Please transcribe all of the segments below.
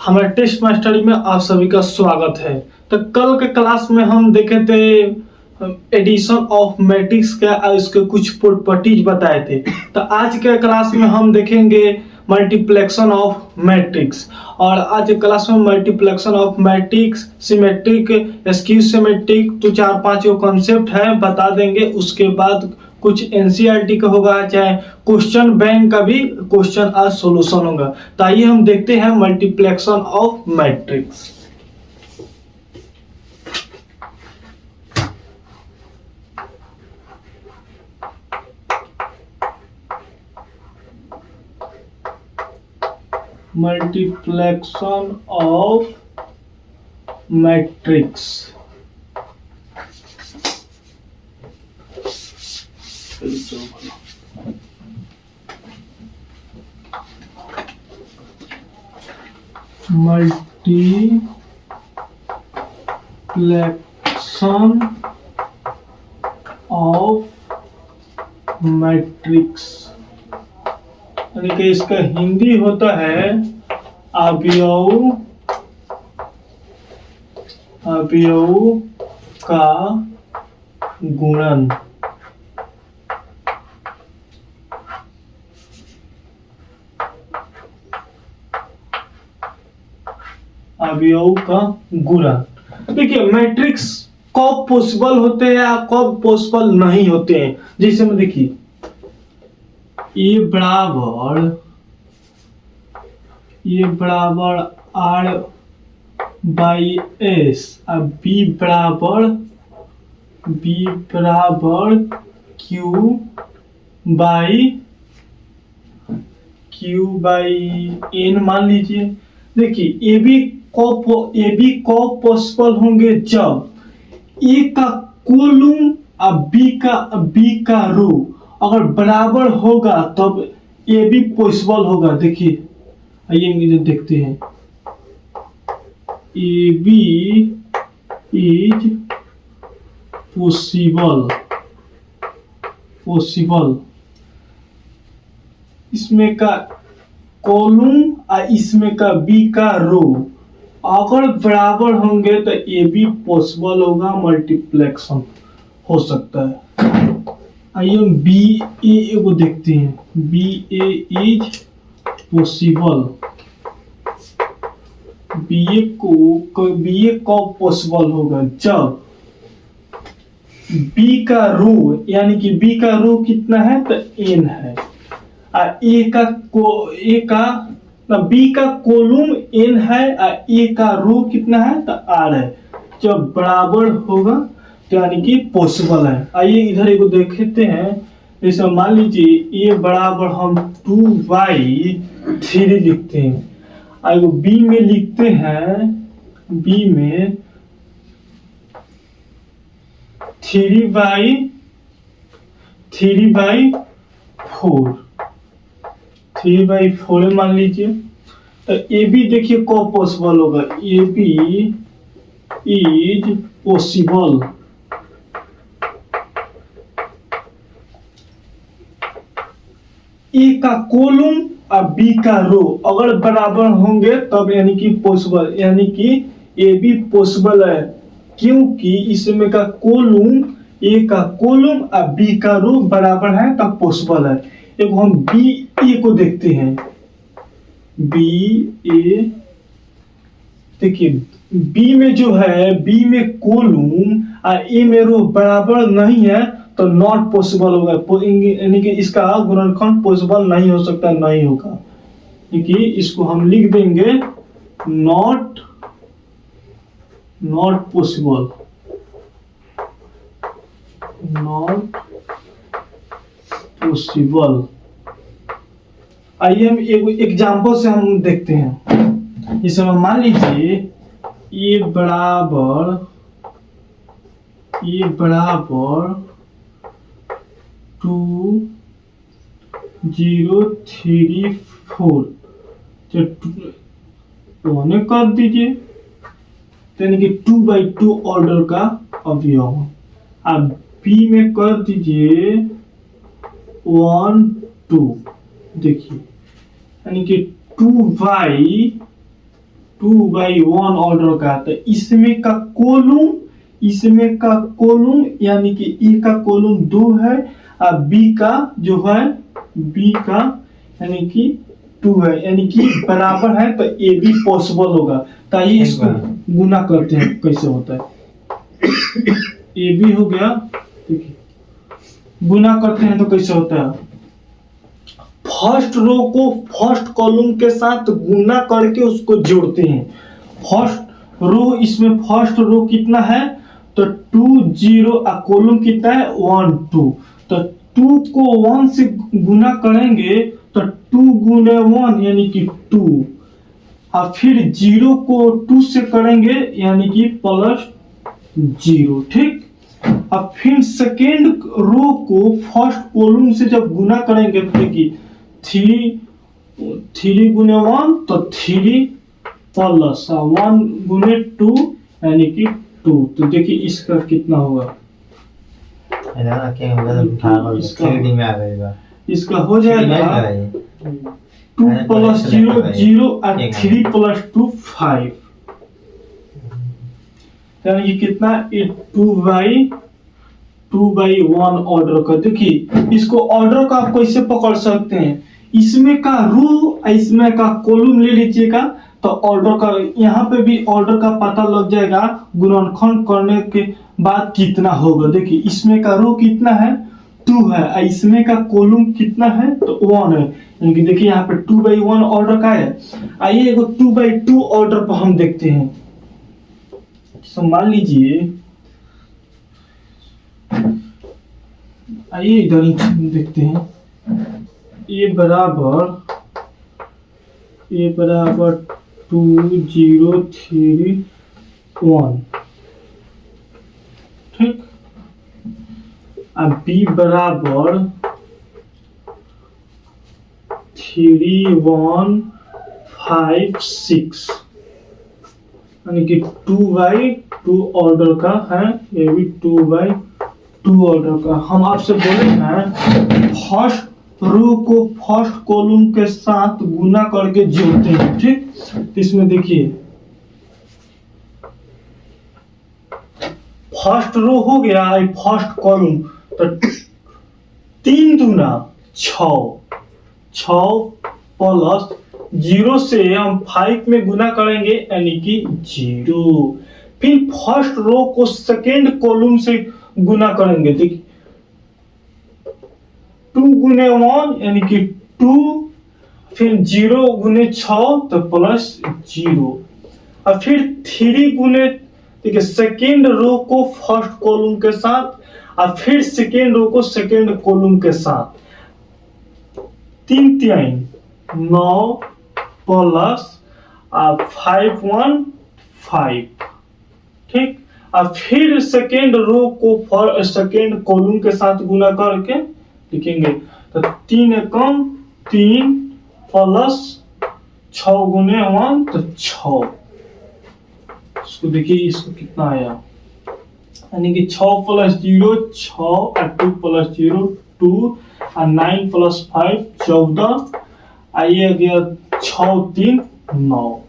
हमारे test mastery में आप सभी का स्वागत है। तो कल के क्लास में हम देखे थे एडिशन ऑफ मैट्रिक्स का और इसके कुछ प्रॉपर्टीज बताए थे। तो आज के क्लास में हम देखेंगे मल्टीप्लेक्शन ऑफ मैट्रिक्स। और आज के क्लास में मल्टीप्लेक्शन of matrix, symmetric, skew symmetric, तो 4-5 जो कॉन्सेप्ट है बता देंगे। उसके बाद कुछ एनसीईआरटी का होगा, चाहे क्वेश्चन बैंक का भी क्वेश्चन आज सॉल्यूशन होगा। तो आइए हम देखते हैं मल्टीप्लेक्शन of matrix. मल्टीप्लेक्शन of matrix. मल्टीप्लेक्शन of matrix यानी कि इसका हिंदी होता है अवयव का गुणन। अवयव का गुणन। देखिए मैट्रिक्स कब पॉसिबल होते हैं या कब पॉसिबल नहीं होते हैं। जैसे में देखिए ए बराबर आर बाई एस और बी बराबर क्यू बाई एन मान लीजिए। देखिए ए बी कब पॉसिबल होंगे जब ए का कॉलम और बी का रो अगर बराबर होगा तब ए बी पॉसिबल होगा। देखिए आइए इधर देखते हैं। A B is possible. इसमें का कॉलम और इसमें का बी का रो अगर बराबर होंगे तो ए बी पॉसिबल होगा, मल्टीप्लेक्शन हो सकता है। आइए हम बी ए को देखते हैं। B A is possible. B A कब पॉसिबल होगा जब बी का रो यानी कि बी का रो कितना है तो एन है और बी का कॉलम एन है और ए का रो कितना है तो आर है। जब बराबर होगा तो यानी कि पॉसिबल है। आइए इधर एक देखते हैं। जैसे मान लीजिए ए बराबर हम 2/3 लिखते हैं और बी में लिखते हैं, बी में 3/4 मान लीजिए। तो ए बी देखिए कब पॉसिबल होगा। A B is possible. A का कॉलम और बी का रो अगर बराबर होंगे तब यानी कि पॉसिबल, यानी कि ए बी पॉसिबल है क्योंकि इसमें का कॉलम ए का कॉलम और बी का रो बराबर है तब पॉसिबल है। एक हम बी ए को देखते हैं। बी ए देखिए बी में जो है, बी में कॉलम और ए में रो बराबर नहीं है तो नॉट पॉसिबल होगा, यानी कि इसका गुणनखंड पॉसिबल नहीं हो सकता, नहीं होगा। कि इसको हम लिख देंगे नॉट पॉसिबल। आइए हम एक एग्जांपल से हम देखते हैं। इसे मान लीजिए ए बराबर 2034 तो कर दीजिए, यानी कि 2/2 ऑर्डर का अवयव। अब बी में कर दीजिए 1 2, देखिए यानी कि 2/2 2/1 ऑर्डर का, तो इसमें का कॉलम यानी कि ए का कॉलम 2 है और बी का जो है बी का यानी कि 2 है, यानी कि बराबर है, तो ए बी पॉसिबल होगा। तो आइए इसको गुना करते हैं कैसे होता है। ए बी हो गया, देखिए गुना करते हैं तो कैसे होता है। फर्स्ट रो को फर्स्ट कॉलम के साथ गुना करके उसको जोड़ते हैं। फर्स्ट रो, इसमें फर्स्ट रो कितना है तो 2 0 और कॉलम कितना है 1 2, तो 2 को 1 से गुना करेंगे तो 2 गुने 1 यानी कि 2, और फिर 0 को 2 से करेंगे यानी कि +0, ठीक। अब फिर सेकेंड रो को फर्स्ट कॉलम से जब गुना करेंगे तो देखिए 3 गुने 1 तो 3 प्लस 1 गुने 2 यानी कि 2, तो देखिए इसका कितना होगा, इसका हो जाएगा 2 + 0 0 और 3 + 2 5, यानी कि कितना 2/1 ऑर्डर का। देखिए इसको ऑर्डर का आप कैसे पकड़ सकते हैं, इसमें का रो इसमें का कॉलम ले लीजिएगा तो ऑर्डर का, यहाँ पे भी ऑर्डर का पता लग जाएगा गुणनखंड करने के बाद कितना होगा। देखिए इसमें का रो कितना है 2 है, इसमें का कॉलम कितना है तो 1 है, यानी कि देखिए यहाँ पे 2/1 ऑर्डर का है। आइए एगो 2/2 ऑर्डर पर हम देखते हैं। तो मान लीजिए, आइए इधर देखते हैं, ए बराबर 2 0 3 1, ठीक। अब बी बराबर 3 1 5 6, यानी कि 2/2 ऑर्डर का है, ये भी 2/2 ऑर्डर का। हम आपसे बोले हैं फर्स्ट रो को फर्स्ट कॉलम के साथ गुना करके जोड़ते हैं, ठीक। तो इसमें देखिए फर्स्ट रो हो गया फर्स्ट कॉलम, तो 3 दूना 6 प्लस 0 से हम 5 में गुना करेंगे यानी कि 0, फिर फर्स्ट रो को सेकेंड कॉलम से गुना करेंगे, देखिए 2 गुने 1 यानी कि 2, फिर 0 गुने 6 तो +0, और फिर 3 गुने, देखिए सेकेंड रो को फर्स्ट कॉलम के साथ और फिर सेकेंड रो को सेकेंड कॉलम के साथ, 3 3 9 प्लस 5 1 5, ठीक। और फिर सेकेंड रो को सेकेंड कॉलम के साथ गुना करके लिखेंगे, तो 3 एकम 3 प्लस 6 गुने 1 तो 6, इसको देखिए इसको कितना आया, यानी कि 6 + 0 6 और 2 + 0 2 और 9 + 5 14, आइए गया 6 3 9।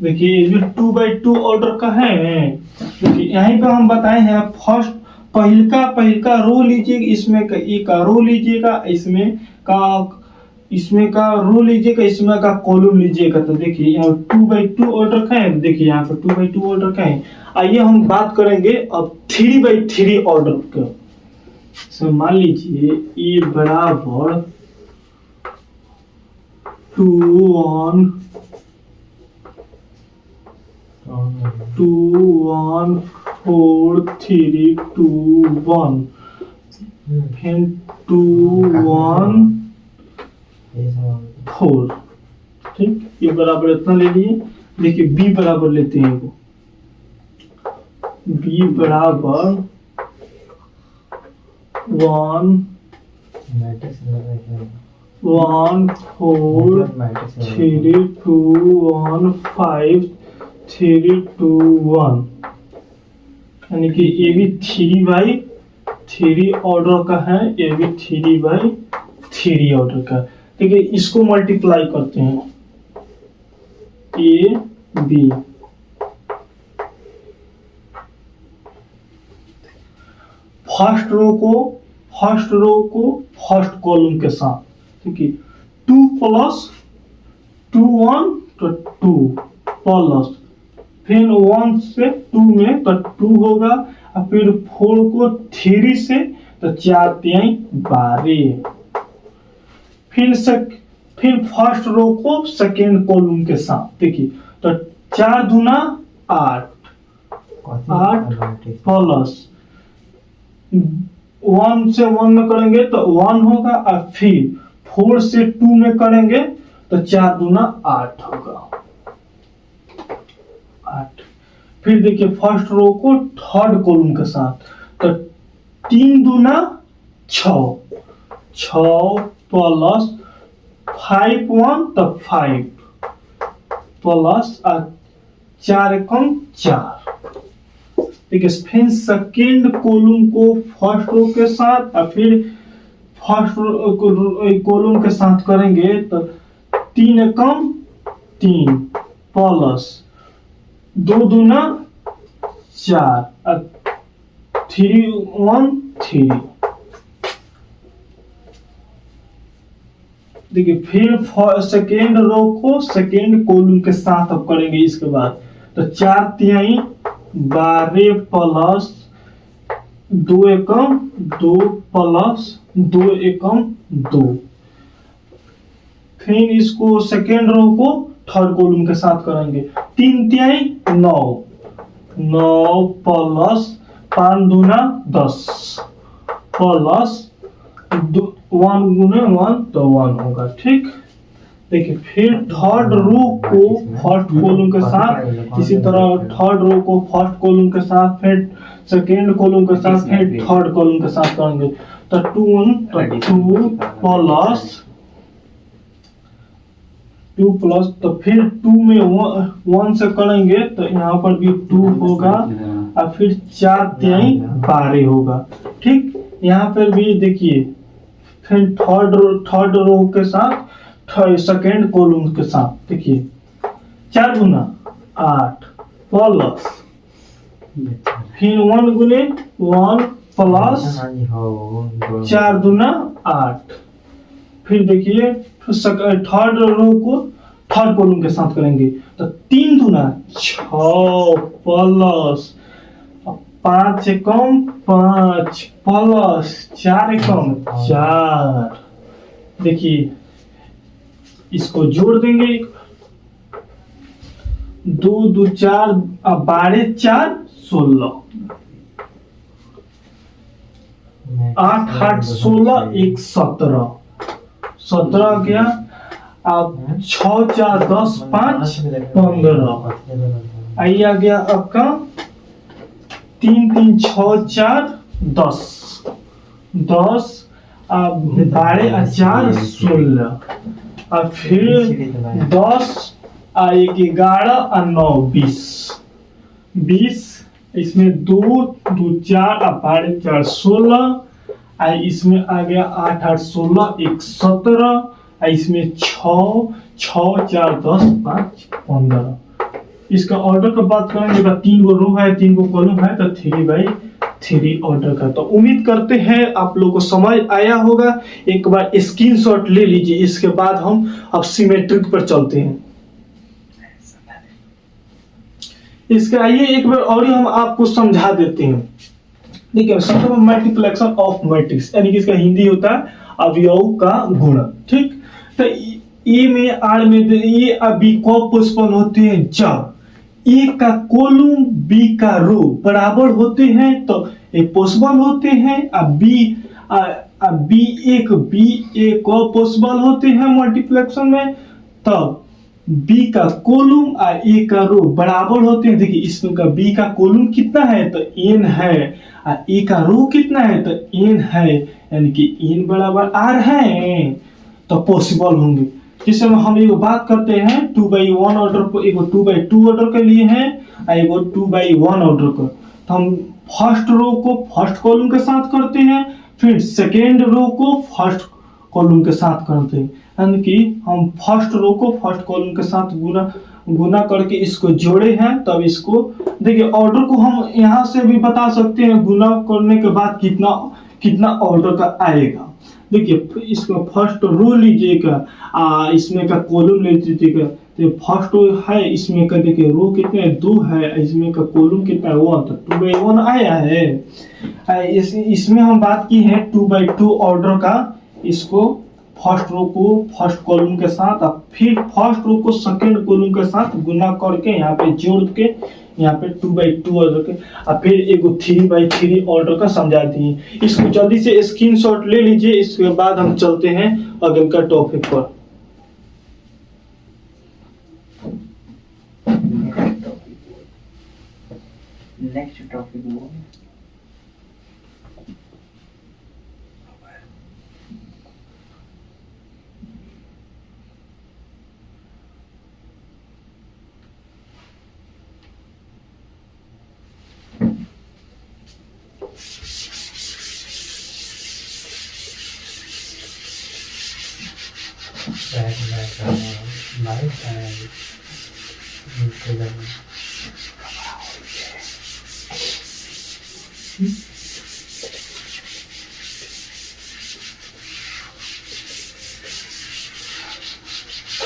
देखिए ये 2/2 ऑर्डर का है। देखिए यहीं पे हम बताए हैं फर्स्ट पहिलका रो लीजिएगा, इसमें का ए का रो लीजिएगा, इसमें का रो लीजिएगा, इसमें का कॉलम लीजिएगा, तो देखिए यहाँ 2/2 ऑर्डर का है, देखिए यहाँ पे 2/2 ऑर्डर का है। आइए हम बात करेंगे अब 3/3 ऑर्डर का। सो मान लीजिए ए बराबर 2 1 4 3 2 1, फिर 2 1 4, ठीक। ये बराबर इतना ले लिए। देखिए बी बराबर लेते हैं, वो बी बराबर 1 1 4 3 2 1 5 3 2 1, यानी कि ये भी 3/3 ऑर्डर का है, ये भी 3/3 ऑर्डर का। ठीक है, इसको मल्टीप्लाई करते हैं, ए बी। फर्स्ट रो को फर्स्ट कॉलम के साथ, ठीक है, 2 प्लस 2 1 तो 2 प्लस फिर 1 से 2 में तो 2 होगा और फिर 4 को 3 से तो 4 3 12। फिर फर्स्ट रो को सेकेंड कॉलम के साथ, देखिए, तो 4 दूना 8 प्लस 1 से 1 में करेंगे तो 1 होगा और फिर 4 से 2 में करेंगे तो 4 दूना 8 होगा 8। फिर देखिए फर्स्ट रो को थर्ड कॉलम के साथ, तो 3 दूना 6 प्लस 5 1 तो 5 प्लस 4 एकम 4। ठीक है, फिर सेकेंड कॉलम को फर्स्ट रो के साथ और फिर फर्स्ट कॉलम के साथ करेंगे तो 3 एकम 3 प्लस 2 दूना 4 और 3 1 3। देखिए फिर सेकेंड रो को सेकेंड कॉलम के साथ अब करेंगे इसके बाद, तो 4 3 12 प्लस 2 एकम 2 प्लस 2 एकम 2। फिर इसको सेकेंड रो को थर्ड कॉलम के साथ करेंगे, 3 3 9 प्लस 5 दूना 10 प्लस 1 गुने 1 तो 1 होगा। ठीक, देखिए फिर थर्ड रो को फर्स्ट कॉलम के साथ, इसी तरह थर्ड रो को फर्स्ट कॉलम के साथ, फिर सेकेंड कॉलम के साथ, फिर थर्ड कॉलम के साथ करेंगे, तो 2 प्लस तो फिर 2 में 1 से करेंगे तो यहाँ पर भी 2 होगा और फिर 4 3 12 होगा। ठीक, यहाँ पर भी देखिए फिर थर्ड रो के साथ सेकेंड कॉलम के साथ, देखिए 4 गुना 8 प्लस फिर 1 गुने 1 प्लस 4 दूना 8। फिर देखिए थर्ड रो को थर्ड कॉलम के साथ करेंगे तो 3 दूना 6 प्लस 5 एकम 5 प्लस 4 एकम 4। देखिए इसको जोड़ देंगे, 2 2 4 12 4 16 8 8 16 1 17 17 गया। अब 6 4 10 5 15 आई आ गया आपका 3 3 6 4 10 10 12 4 16 और फिर 10 1 11 और 9 20 इसमें 2 2 4 12 4 16 इसमें आ गया 8 8 16 1 17 इसमें 6 6 4 10 5 15। इसका ऑर्डर का बात करेंगे तो 3 गो रो है 3 गो कॉलम है तो 3/3 ऑर्डर का। तो उम्मीद करते हैं आप लोगों को समझ आया होगा। एक बार स्क्रीनशॉट ले लीजिए, इसके बाद हम अब सिमेट्रिक पर चलते हैं। इसके आइए एक बार और हम आपको समझा देते हैं। देखिए सबसे पहले मल्टीप्लेक्शन ऑफ मैट्रिक्स, यानी कि इसका हिंदी होता है अवयव का गुणन। ठीक, तो ए में आर में ए और बी कब पॉसिबल होते हैं, जब ए का कॉलम बी का रो बराबर होते हैं तो ये पॉसिबल होते हैं। अब बी ए कब पॉसिबल होते हैं मल्टीप्लेक्शन में, तब बी का कॉलम और ए का रो बराबर होते हैं। देखिए इसमें का बी का कॉलम कितना है तो n है और ए का रो कितना है तो n है, यानी कि n बराबर r है तो पॉसिबल होंगे। जिसमें हम एक बात करते हैं 2/1 ऑर्डर को, एक 2/2 ऑर्डर के लिए है और एक 2/1 ऑर्डर को। तो हम फर्स्ट रो को फर्स्ट कॉलम के साथ करते हैं, फिर सेकेंड रो को फर्स्ट कॉलम के साथ करते हैं, यानी कि हम फर्स्ट रो को फर्स्ट कॉलम के साथ गुना गुना करके इसको जोड़े हैं, तब इसको देखिए ऑर्डर को हम यहाँ से भी बता सकते हैं गुना करने के बाद कितना कितना ऑर्डर का आएगा। देखिए इसको फर्स्ट रो लीजिएगा, इसमें का कॉलम ले लीजिएगा, तो फर्स्ट रो है इसमें का देखिए रो कितने 2 है, इसमें का कॉलम कितना है 1, तो 2/1 आया है। इसमें हम बात की है 2/2 ऑर्डर का, इसको फर्स्ट रो को फर्स्ट कॉलम के साथ और फिर फर्स्ट रो को सेकंड कॉलम के साथ गुना करके यहाँ पे जोड़ के यहाँ पे 2/2 ऑर्डर के और फिर एक 3/3 ऑर्डर का समझा दिए। इसको जल्दी से स्क्रीनशॉट ले लीजिए, इसके बाद हम चलते हैं अगले का टॉपिक पर। नेक्स्ट टॉपिक वो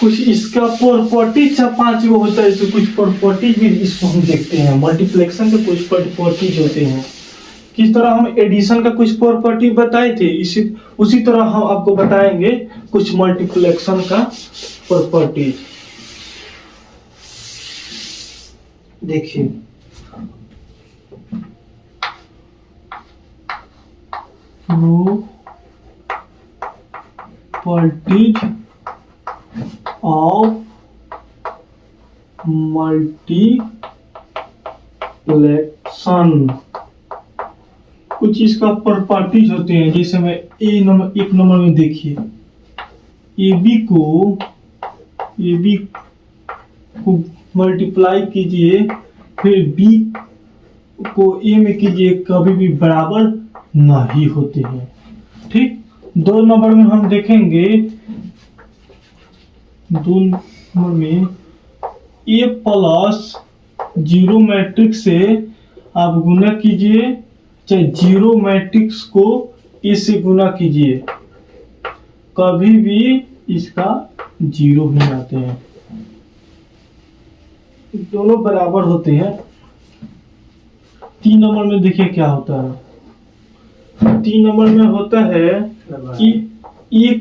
कुछ इसका प्रॉपर्टीज 5 गो होता है, इसमें कुछ प्रॉपर्टीज भी इसको हम देखते हैं। मल्टीप्लेक्शन के कुछ प्रॉपर्टीज होते हैं, किस तरह हम एडिशन का कुछ प्रॉपर्टी बताए थे, इसी उसी तरह हम आपको बताएंगे कुछ मल्टीप्लेक्शन का प्रॉपर्टीज। देखिए प्रॉपर्टीज ऑफ मल्टीप्लेक्शन, कुछ इसका प्रॉपर्टीज होते हैं। जैसे में एक नंबर में देखिए ए बी को मल्टीप्लाई कीजिए, फिर बी को ए में कीजिए, कभी भी बराबर नहीं होते हैं। ठीक, 2 नंबर में हम देखेंगे, 2 नंबर में ए प्लस 0 मैट्रिक्स से आप गुना कीजिए, चाहे 0 मैट्रिक्स को ए से गुना कीजिए, कभी भी इसका 0 ही आते हैं, दोनों बराबर होते हैं। 3 नंबर में देखिए क्या होता है, 3 नंबर में होता है कि ए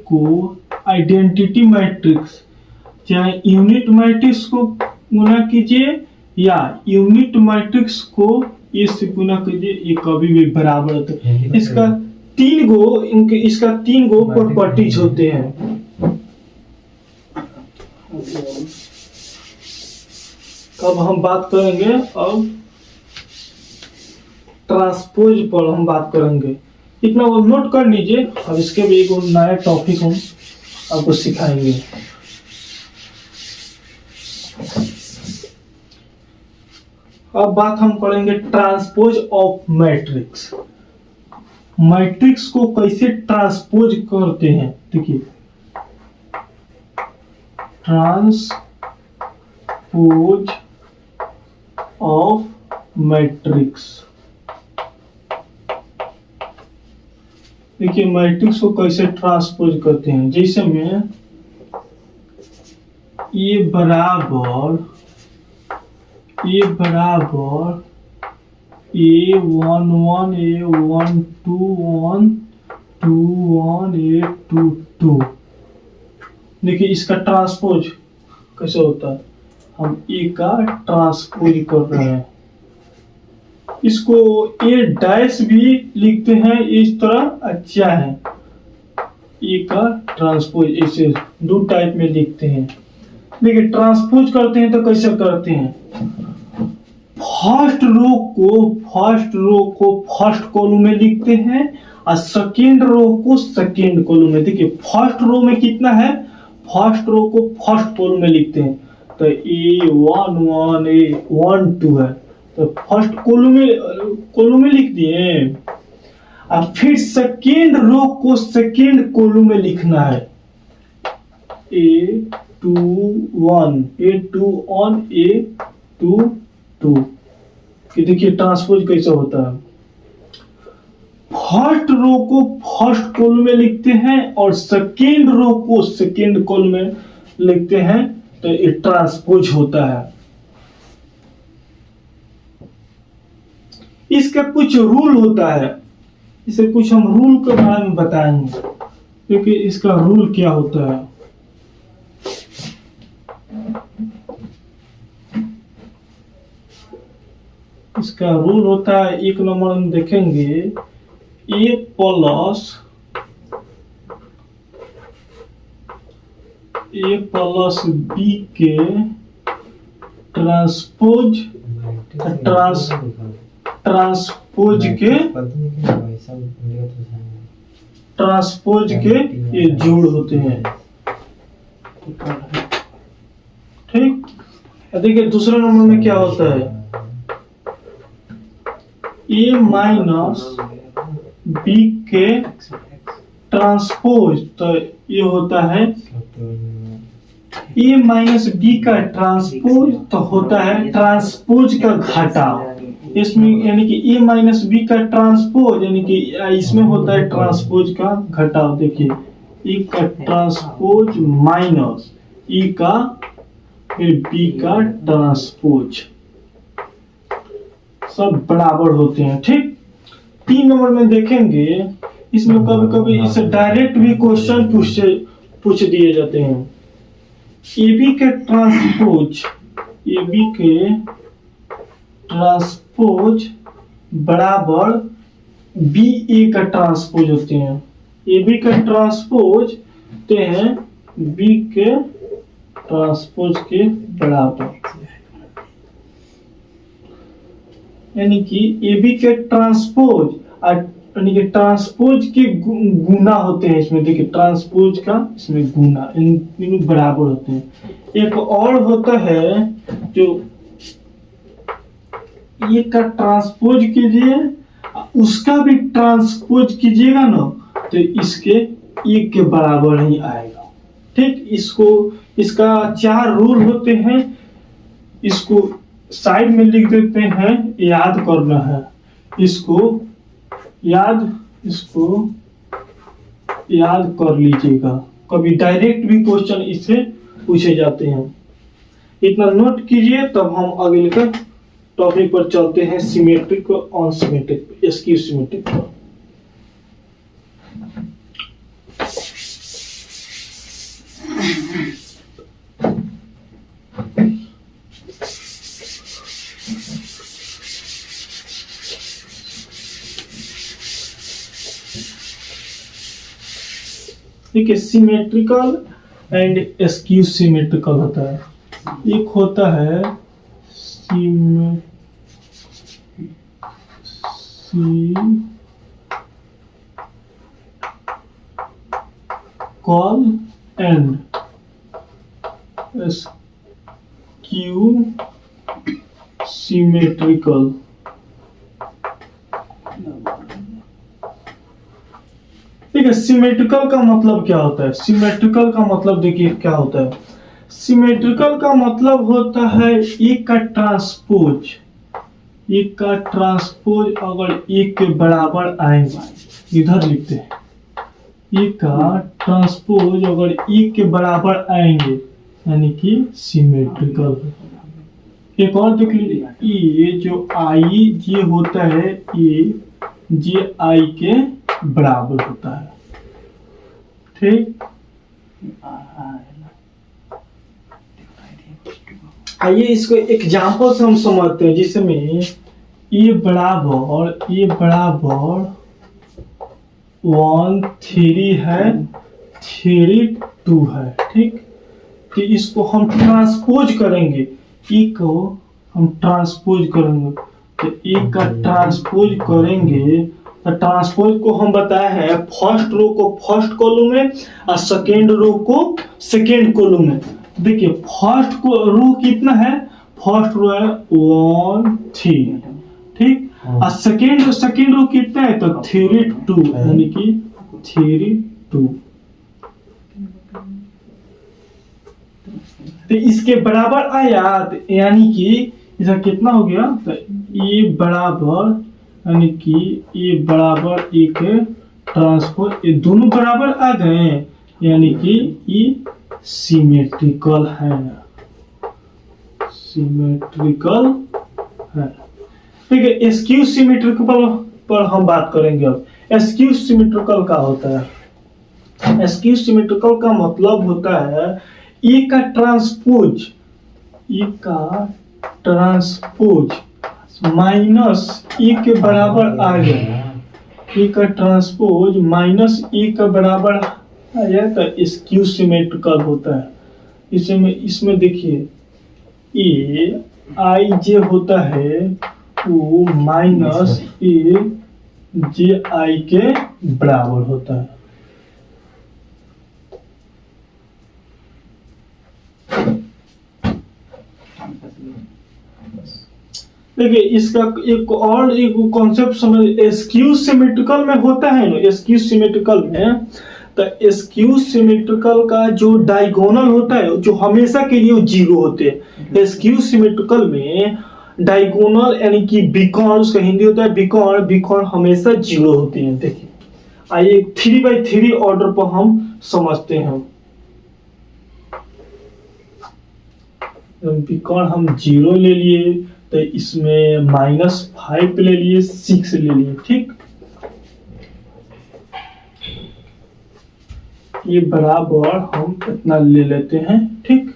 को आइडेंटिटी मैट्रिक्स, चाहे यूनिट मैट्रिक्स को गुना कीजिए या यूनिट मैट्रिक्स को ए से गुना कीजिए, ये कभी भी बराबर होता है। इसका 3 गो प्रॉपर्टीज होते हैं। अब हम बात करेंगे, अब ट्रांसपोज पर हम बात करेंगे, इतना वो नोट कर लीजिए। अब इसके भी एक नया टॉपिक हम आपको सिखाएंगे। अब बात हम करेंगे ट्रांसपोज ऑफ मैट्रिक्स, मैट्रिक्स को कैसे ट्रांसपोज करते हैं। देखिए ट्रांसपोज ऑफ मैट्रिक्स, देखिए मैट्रिक्स को कैसे ट्रांसपोज करते हैं। जैसे में ए बराबर A11 A12 1 2 1 A22, देखिए इसका ट्रांसपोज कैसे होता है, हम ए का ट्रांसपोज कर रहे हैं। इसको ए डैश भी लिखते हैं इस तरह, अच्छा है, ए का ट्रांसपोज ऐसे 2 टाइप में लिखते हैं। देखिए ट्रांसपोज करते हैं तो कैसे करते हैं, फर्स्ट रो को फर्स्ट कॉलम में लिखते हैं और सेकेंड रो को सेकेंड कॉलम में। देखिए फर्स्ट रो में कितना है, फर्स्ट रो को फर्स्ट कॉलम में लिखते हैं, तो A11 A12 है, तो फर्स्ट कॉलम में लिख दिए। और फिर सेकेंड रो को सेकेंड कॉलम में लिखना है A21 A21 A22 कि देखिए ट्रांसपोज कैसे होता है। फर्स्ट रो को फर्स्ट कॉलम में लिखते हैं और सेकेंड रो को सेकेंड कॉलम में लिखते हैं तो ये ट्रांसपोज होता है। इसका कुछ रूल होता है, इसे कुछ हम रूल के बारे में बताएंगे क्योंकि इसका रूल क्या होता है। इसका रूल होता है, एक नंबर हम देखेंगे A प्लस B के ट्रांसपोज के ये जोड़ होते हैं। ठीक, देखिए दूसरे नंबर में क्या होता है, A माइनस B के ट्रांसपोज, तो ये होता है A माइनस B का ट्रांसपोज तो होता है ट्रांसपोज का घटाव। इसमें यानी कि A माइनस B का ट्रांसपोज यानी कि इसमें होता है ट्रांसपोज का घटाव। देखिए E का ट्रांसपोज माइनस E का फिर B का ट्रांसपोज सब बराबर होते हैं। ठीक, 3 नंबर में देखेंगे, इसमें कभी कभी इसे डायरेक्ट भी क्वेश्चन पूछ दिए जाते हैं। AB के ट्रांसपोज बराबर BA का ट्रांसपोज होते हैं। AB का ट्रांसपोज होते हैं B के ट्रांसपोज के बराबर, यानी कि AB के ट्रांसपोज यानी कि ट्रांसपोज के गुना होते हैं। इसमें देखिए ट्रांसपोज का इसमें गुना, इन तीनों बराबर होते हैं। एक और होता है जो ये का ट्रांसपोज कीजिए उसका भी ट्रांसपोज कीजिएगा ना तो इसके एक के बराबर ही आएगा। ठीक, इसका 4 रूल होते हैं, इसको साइड में लिख देते हैं, याद करना है। इसको याद कर लीजिएगा, कभी डायरेक्ट भी क्वेश्चन इससे पूछे जाते हैं। इतना नोट कीजिए, तब हम अगले के टॉपिक पर चलते हैं, सिमेट्रिक और अनसिमेट्रिक, स्क्यू सिमेट्रिक पर। ठीक है, सिमेट्रिकल एंड स्क्यू सिमेट्रिकल होता है। एक होता है कॉल एंड स्क्यू सिमेट्रिकल। ठीक है, सिमेट्रिकल का मतलब क्या होता है? सिमेट्रिकल का मतलब देखिए क्या होता है। सिमेट्रिकल का मतलब होता है एक का ट्रांसपोज अगर एक के बराबर आएगा, इधर लिखते हैं, एक का ट्रांसपोज अगर एक के बराबर आएंगे यानी कि सिमेट्रिकल। एक और देख लीजिए, ये जो आई ये होता है, ये आई के बराबर होता है। ठीक, आइए इसको एग्जांपल से हम समझते हैं, जिसमें ये बराबर 1 3 है, 3 2 है। ठीक, तो इसको हम ट्रांसपोज करेंगे, एक को हम ट्रांसपोज करेंगे, तो एक का ट्रांसपोज करेंगे तो ट्रांसपोज को हम बताए हैं फर्स्ट रो को फर्स्ट कॉलम में और सेकेंड रो को सेकेंड कॉलम में। देखिए फर्स्ट को रो कितना है, फर्स्ट रो है 1 3, ठीक, और सेकेंड रो कितना है तो 3 2 यानी कि 3 2। तो इसके बराबर आया तो यानी कि इसका कितना हो गया तो ए बराबर यानी कि ए बराबर एक ट्रांसपोज, ये दोनों बराबर आ गए यानी कि ये सिमेट्रिकल है, सिमेट्रिकल है। ठीक है, एस्क्यू सिमेट्रिकल पर हम बात करेंगे। अब एस्क्यू सिमेट्रिकल का होता है, एस्क्यू सिमेट्रिकल का मतलब होता है ए का ट्रांसपोज, ए का ट्रांसपोज माइनस ए के बराबर आ गया, ए का ट्रांसपोज माइनस ए का बराबर आया तो एस्क्यू सिमेट्रिकल होता है। इसमें देखिए ए आई जे होता है वो माइनस ए जे आई के बराबर होता है। देखिए इसका एक कॉन्सेप्ट समझ, एस्क्यू सिमेट्रिकल में होता है ना, एस्क्यू सिमेट्रिकल में तो एस्क्यू सिमेट्रिकल का जो डायगोनल होता है जो हमेशा के लिए जीरो होते हैं। एस्क्यू सिमेट्रिकल में डायगोनल यानी कि बीकॉन, उसका हिंदी होता है बीकॉन, बीकॉन हमेशा जीरो होते हैं। देखिए आइए 3x3 ऑर्डर पर हम समझते हैं। बीकॉन हम जीरो ले लिए तो इसमें -5 ले लिए, 6 ले लिए। ठीक, ये बराबर हम इतना ले लेते हैं। ठीक,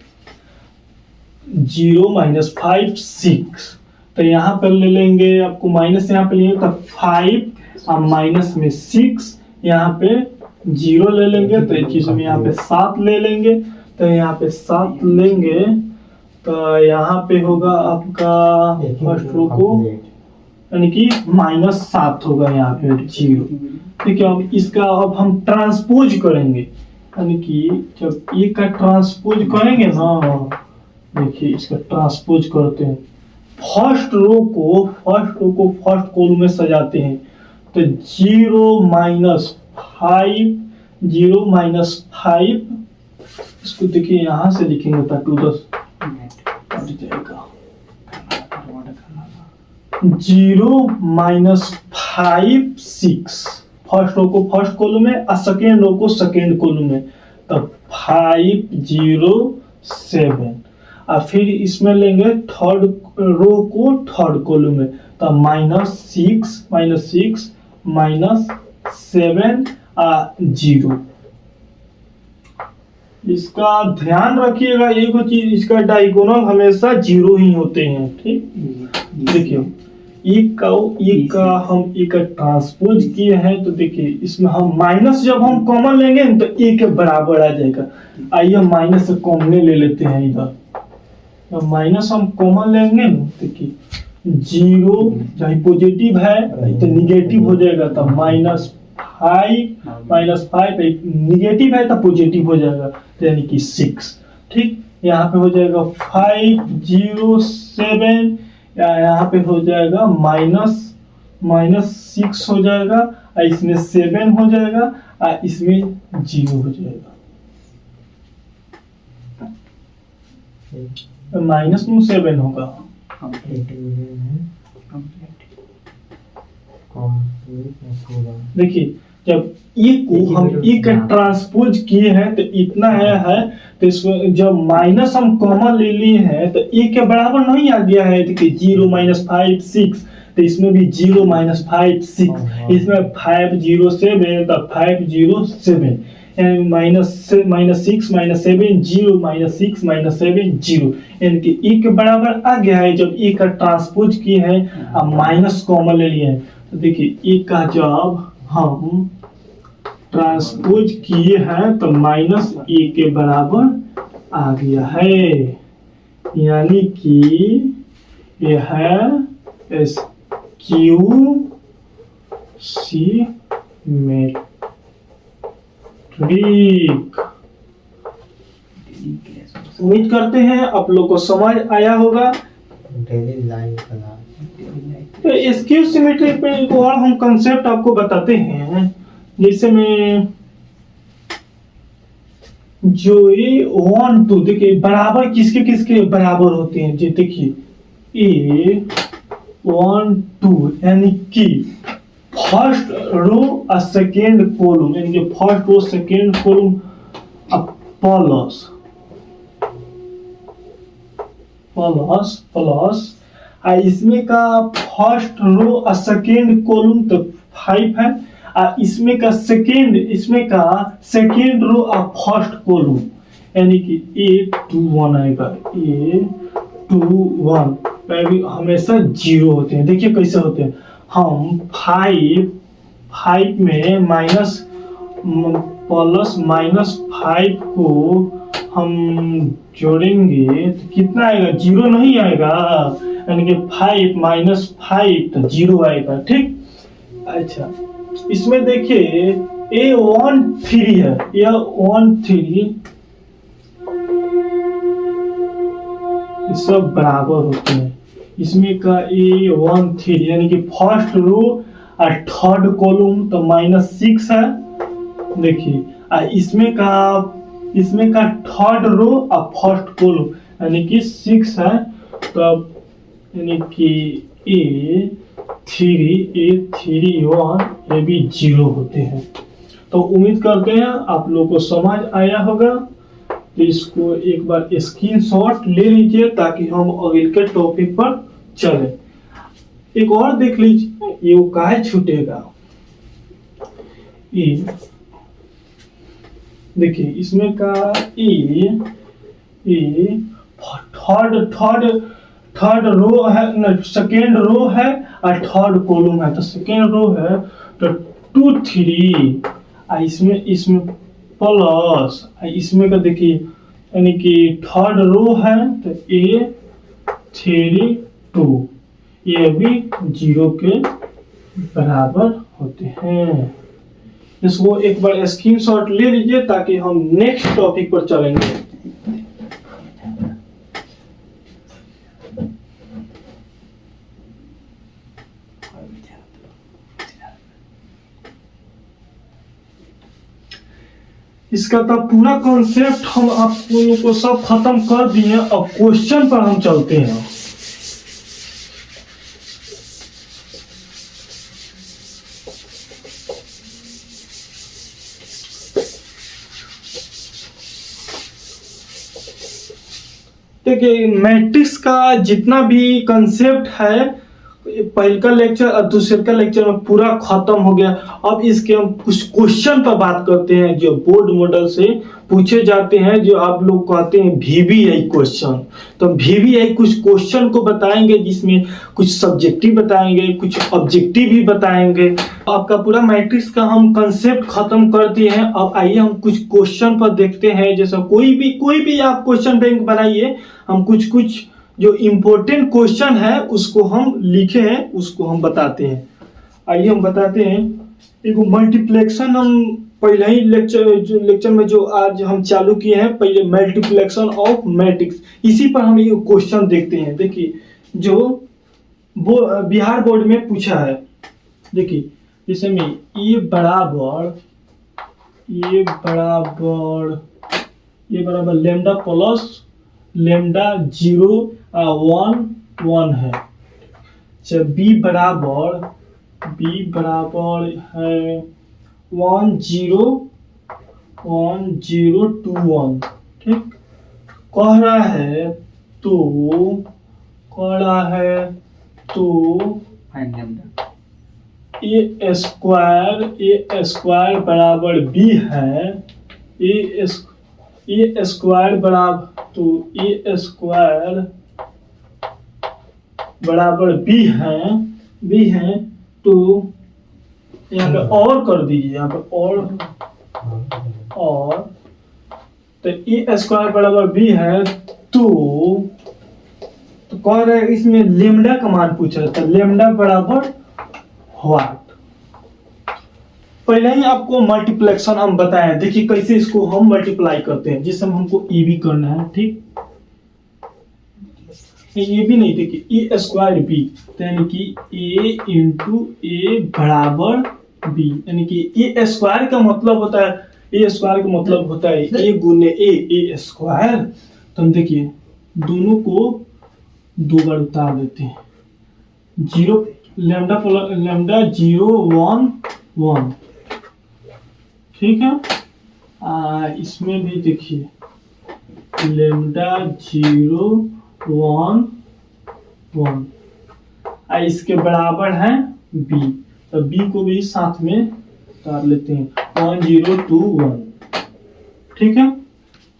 0 -5 6 तो यहाँ पर ले लेंगे, आपको माइनस यहाँ पे लेंगे तो 5 और माइनस में 6, यहाँ पे 0 ले लेंगे तो इस चीज में यहाँ पे 7 ले लेंगे, तो यहाँ पे 7 लेंगे तो यहाँ पे होगा आपका फर्स्ट रो को यानी कि -7 होगा यहाँ पे 0। ठीक है, अब इसका अब हम ट्रांसपोज करेंगे यानी कि जब ए का ट्रांसपोज करेंगे ना, देखिए इसका ट्रांसपोज करते हैं, फर्स्ट रो को फर्स्ट कॉलम में सजाते हैं तो 0 -5 0 -5, इसको देखिए यहाँ से लिखेंगे तो 2 10 जाएगा 0 -5 6 फर्स्ट रो को फर्स्ट कॉलम में और सेकेंड रो को सेकेंड कॉलम में, तब 5 0 7 और फिर इसमें लेंगे थर्ड रो को थर्ड कॉलम में तो -6 -7 0। इसका ध्यान रखिएगा एक चीज, इसका डायगोनल हमेशा 0 ही होते हैं। ठीक, देखिए एक का हम एक ट्रांसपोज किए हैं तो देखिए इसमें हम माइनस जब हम कॉमन लेंगे तो ए के बराबर आ जाएगा। आइए माइनस से कॉमन ले लेते हैं, इधर तो माइनस हम कॉमन लेंगे ना, देखिए 0 चाहे पॉजिटिव है तो निगेटिव हो जाएगा, तो -5 निगेटिव है तो पॉजिटिव हो जाएगा तो यानी कि 6। ठीक, यहाँ पे हो जाएगा 5 0 7, यहाँ पे हो जाएगा -6 हो जाएगा और इसमें 7 हो जाएगा और इसमें 0 हो जाएगा, तो -7 होगा। देखिए जब ए को हम ए का ट्रांसपोज किए हैं तो इतना है तो इसमें जब माइनस हम कॉमन ले लिए हैं तो ए के बराबर नहीं आ गया है। देखिए 0 -5 6 तो इसमें भी 0 -5 6, इसमें 5 0 7 तो 5 0 7 -6 -7 0 -6 -7 0 यानी कि ए के बराबर आ गया है। जब ए का ट्रांसपोज किए हैं अब माइनस कॉमन ले लिए हैं तो देखिए ए का जब हम ट्रांसपोज किए हैं तो -a के बराबर आ गया है, यानी कि यह है एस्क्यू सिमेट्रिक। उम्मीद करते हैं आप लोग को समझ आया होगा। डेली लाइन तो स्क्यू सिमेट्री पे एक और हम कंसेप्ट आपको बताते हैं, जैसे में जो ये 1 2 देखिए बराबर किसके किसके बराबर होते हैं, जी देखिए ए 1 2 यानी कि फर्स्ट रो और सेकेंड कॉलम, यानी कि first row second column plus plus plus इसमें का फर्स्ट रो और सेकेंड कॉलम तो 5 है, इसमें का सेकेंड रो और फर्स्ट कॉलम यानी कि A21 आएगा, A21 भी हमेशा 0 होते हैं। देखिए कैसे होते हैं, हम 5 में माइनस प्लस -5 को हम जोड़ेंगे तो कितना आएगा, 0 नहीं आएगा, यानी कि 5 -5 तो 0 आएगा, ठीक। अच्छा इसमें देखिए A13 है, यह 13 सब बराबर होते हैं। इसमें का A13 यानी कि फर्स्ट रो और थर्ड कॉलम तो -6 है, देखिए इसमें का थर्ड रो और फर्स्ट कॉलम यानी कि 6 है, तो यानी कि A31 ये भी 0 होते हैं। तो उम्मीद करते हैं आप लोगों को समझ आया होगा, तो इसको एक बार स्क्रीनशॉट ले लीजिए ताकि हम अगले के टॉपिक पर चले। एक और देख लीजिए, ये वो काहे छूटेगा, ये देखिए इसमें का थर्ड रो है, सेकेंड रो है और थर्ड कॉलम है, तो सेकेंड रो है तो 2 3 इसमें प्लस इसमें का देखिए यानी कि थर्ड रो है तो A32 ये भी 0 के बराबर होते हैं। इसको एक बार स्क्रीनशॉट ले लीजिए ताकि हम नेक्स्ट टॉपिक पर चलेंगे। इसका तो पूरा कॉन्सेप्ट हम आप लोगों को सब खत्म कर दिए, अब क्वेश्चन पर हम चलते हैं। देखिए मैट्रिक्स का जितना भी कंसेप्ट है, पहले का लेक्चर और दूसरे का लेक्चर में पूरा खत्म हो गया। अब इसके हम कुछ क्वेश्चन पर बात करते हैं जो बोर्ड मॉडल से पूछे जाते हैं, जो आप लोग कहते हैं VBI क्वेश्चन। तो VBI कुछ क्वेश्चन को बताएंगे जिसमें कुछ सब्जेक्टिव बताएंगे, कुछ ऑब्जेक्टिव भी बताएंगे। आपका पूरा मैट्रिक्स का हम कंसेप्ट खत्म कर दिए हैं। अब आइए हम कुछ क्वेश्चन पर देखते हैं। जैसा कोई भी आप क्वेश्चन बैंक बनाइए, हम कुछ जो इम्पोर्टेंट क्वेश्चन है उसको हम लिखे हैं, उसको हम बताते हैं। आइए हम बताते हैं। एक मल्टीप्लेक्शन हम पहले ही लेक्चर में जो आज हम चालू किए हैं, पहले मल्टीप्लेक्शन ऑफ मैट्रिक्स, इसी पर हम ये क्वेश्चन देखते हैं। देखिए जो बिहार बोर्ड में पूछा है, देखिए जैसे में ये बराबर लेमडा प्लस लेमडा 0 1 1 है। अच्छा बी बराबर है 1 0 2 1, ठीक। कह रहा है तो ए स्क्वायर बराबर बी है, ए स्क्वायर बराबर तो ए स्क्वायर बराबर बी है तो यहाँ पे और कर दीजिए, यहाँ पे और तो ए स्क्वायर बराबर बी है तो कह रहे हैं इसमें लेमडा का मान पूछा है, तो लेमडा बराबर व्हाट। पहले ही आपको मल्टीप्लेक्शन हम बताएं, देखिए कैसे इसको हम मल्टीप्लाई करते हैं, जिससे हमको ई भी करना है, ठीक। ये भी नहीं, देखिए ए स्क्वायर बी, तो यानी कि ए इंटू ए बराबर बी, यानी कि ए स्क्वायर का मतलब होता है, ए स्क्वायर का मतलब होता है ए गुने ए स्क्वायर। तो हम देखिए दोनों को 2 बार उतार देते हैं, 0 लैम्डा प्लस लैम्डा 0 1 1, ठीक है। इसमें भी देखिए लैम्डा 0 1 1, इसके बराबर है बी, तो बी को भी साथ में उतार लेते हैं 1 0 2 1, ठीक है।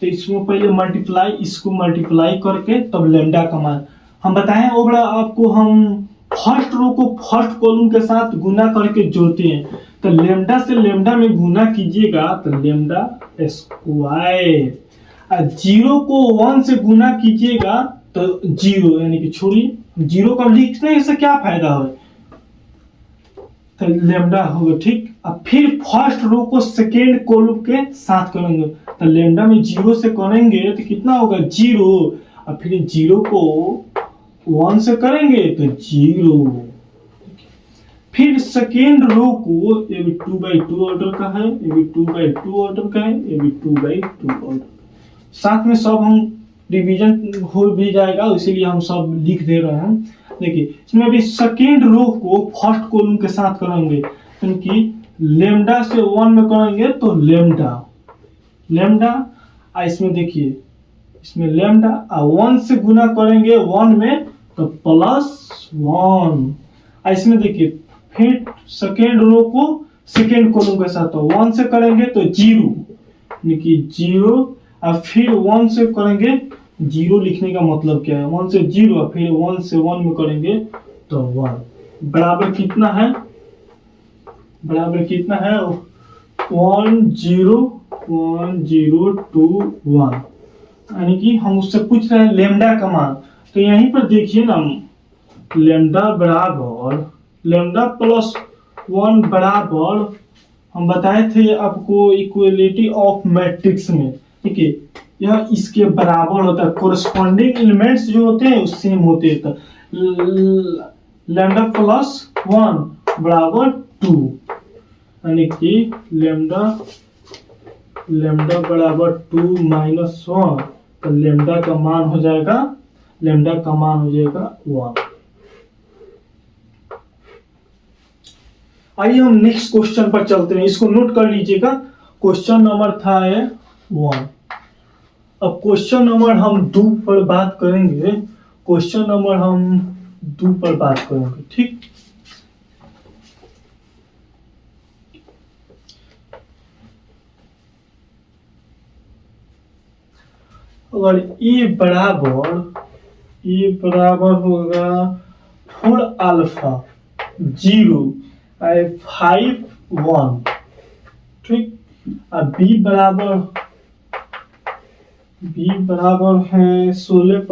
तो इसको पहले मल्टीप्लाई, इसको मल्टीप्लाई करके तब लैम्डा का मान हम बताएं, वो बड़ा आपको हम फर्स्ट रो को फर्स्ट कॉलम के साथ गुना करके जोड़ते हैं, तो लैम्डा से लैम्डा में गुना कीजिएगा तो लैम्डा स्क्वायर, 0 को 1 से गुना कीजिएगा तो 0, यानी कि छोड़िए 0 का लिखने से क्या फायदा हो, तो लैम्डा होगा, ठीक। अब फिर फर्स्ट रो को सेकेंड कॉलम के साथ करेंगे, तो लैम्डा में 0 से करेंगे तो कितना होगा 0, और फिर 0 को 1 से करेंगे तो 0, फिर सेकेंड रो को ये भी 2/2 ऑर्डर का है, ये भी 2/2 ऑर्डर का है, ये भी 2/2 ऑर्डर, साथ में सब हम डिवीजन हो भी जाएगा, इसीलिए हम सब लिख दे रहे हैं। देखिए इसमें भी सेकेंड रो को फर्स्ट कॉलम के साथ करेंगे, क्योंकि लैम्डा से 1 में करेंगे तो लैम्डा, इसमें देखिए इसमें लैम्डा 1 से गुना करेंगे 1 में तो +1, इसमें देखिए फिर सेकेंड रो को सेकेंड कॉलम के साथ 1 से करेंगे तो 0, यानी कि 0, और फिर 1 से करेंगे, 0 लिखने का मतलब क्या है, 1 से 0, और फिर 1 से 1 में करेंगे तो 1, बराबर कितना है, बराबर कितना है 1 0 1 0 2 1, यानी कि हम उससे पूछ रहे हैं लैम्डा का मान। तो यहीं पर देखिए ना, लैम्डा बराबर लैम्डा +1 बराबर हम बताए थे आपको इक्वलिटी ऑफ मैट्रिक्स में, ठीक है, यह इसके बराबर होता है, कोरस्पॉन्डिंग एलिमेंट्स जो होते हैं सेम होते हैं, तो लैम्डा +1 बराबर 2, यानी कि लैम्डा बराबर 2 - 1, तो लैम्डा का मान हो जाएगा 1। आइए हम नेक्स्ट क्वेश्चन पर चलते हैं, इसको नोट कर लीजिएगा, क्वेश्चन नंबर था 1। अब क्वेश्चन नंबर हम 2 पर बात करेंगे, क्वेश्चन नंबर हम 2 पर बात करेंगे, ठीक। अगर ए बराबर होगा 4 अल्फा 0 5 1, ठीक। अब बी बराबर है 16 +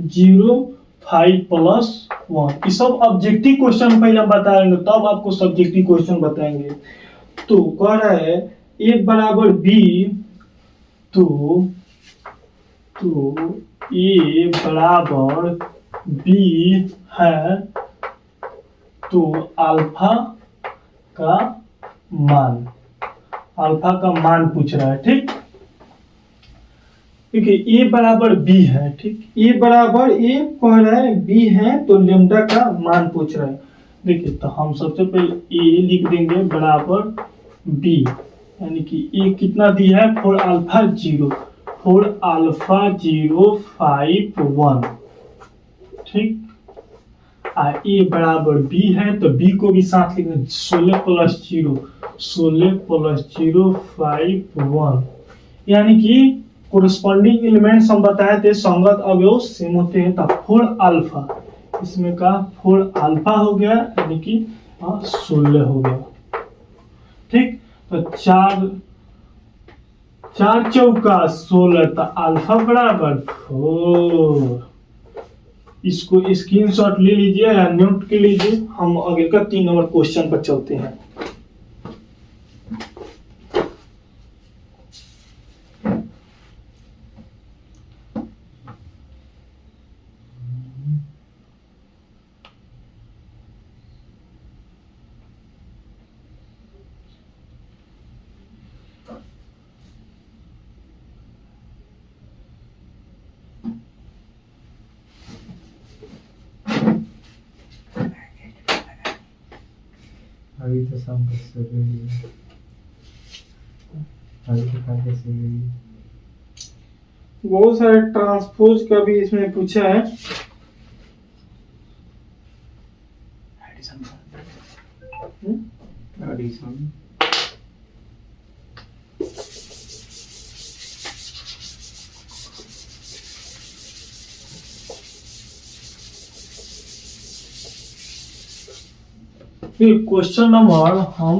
0 5 + 1, ये सब ऑब्जेक्टिव क्वेश्चन पहले हम बताएंगे, तब आपको सब्जेक्टिव क्वेश्चन बताएंगे। तो कह रहा है ए बराबर बी, तो ए बराबर बी है, तो अल्फा का मान पूछ रहा है, ठीक। देखिए ए बराबर बी है, ठीक, ए बराबर ए कह रहा है बी है, तो लैम्डा का मान पूछ रहा है। देखिए तो हम सबसे पहले ए लिख देंगे बराबर बी, यानी कि ए कितना दिया है 4 अल्फा 0 5 1, ठीक। ए बराबर बी है, तो बी को भी साथ लिखना 16 + 0 5 1, यानी कि कोरस्पॉन्डिंग एलिमेंट्स हम बताए थे संगत अवयव सेम होते हैं, तो 4 अल्फा, इसमें का 4 अल्फा हो गया, यानी कि 16 हो गया, ठीक। तो 4 चौका 16, तो अल्फा बराबर 4, इसको स्क्रीनशॉट ले लीजिए या नोट के लीजिए। हम आगे का 3 नंबर क्वेश्चन पर चलते हैं। अभी तो शाम को सो रही है, अभी तो खाते सो रही है। बहुत सारे ट्रांसपोज का भी इसमें पूछा है। एडिशन क्वेश्चन नंबर हम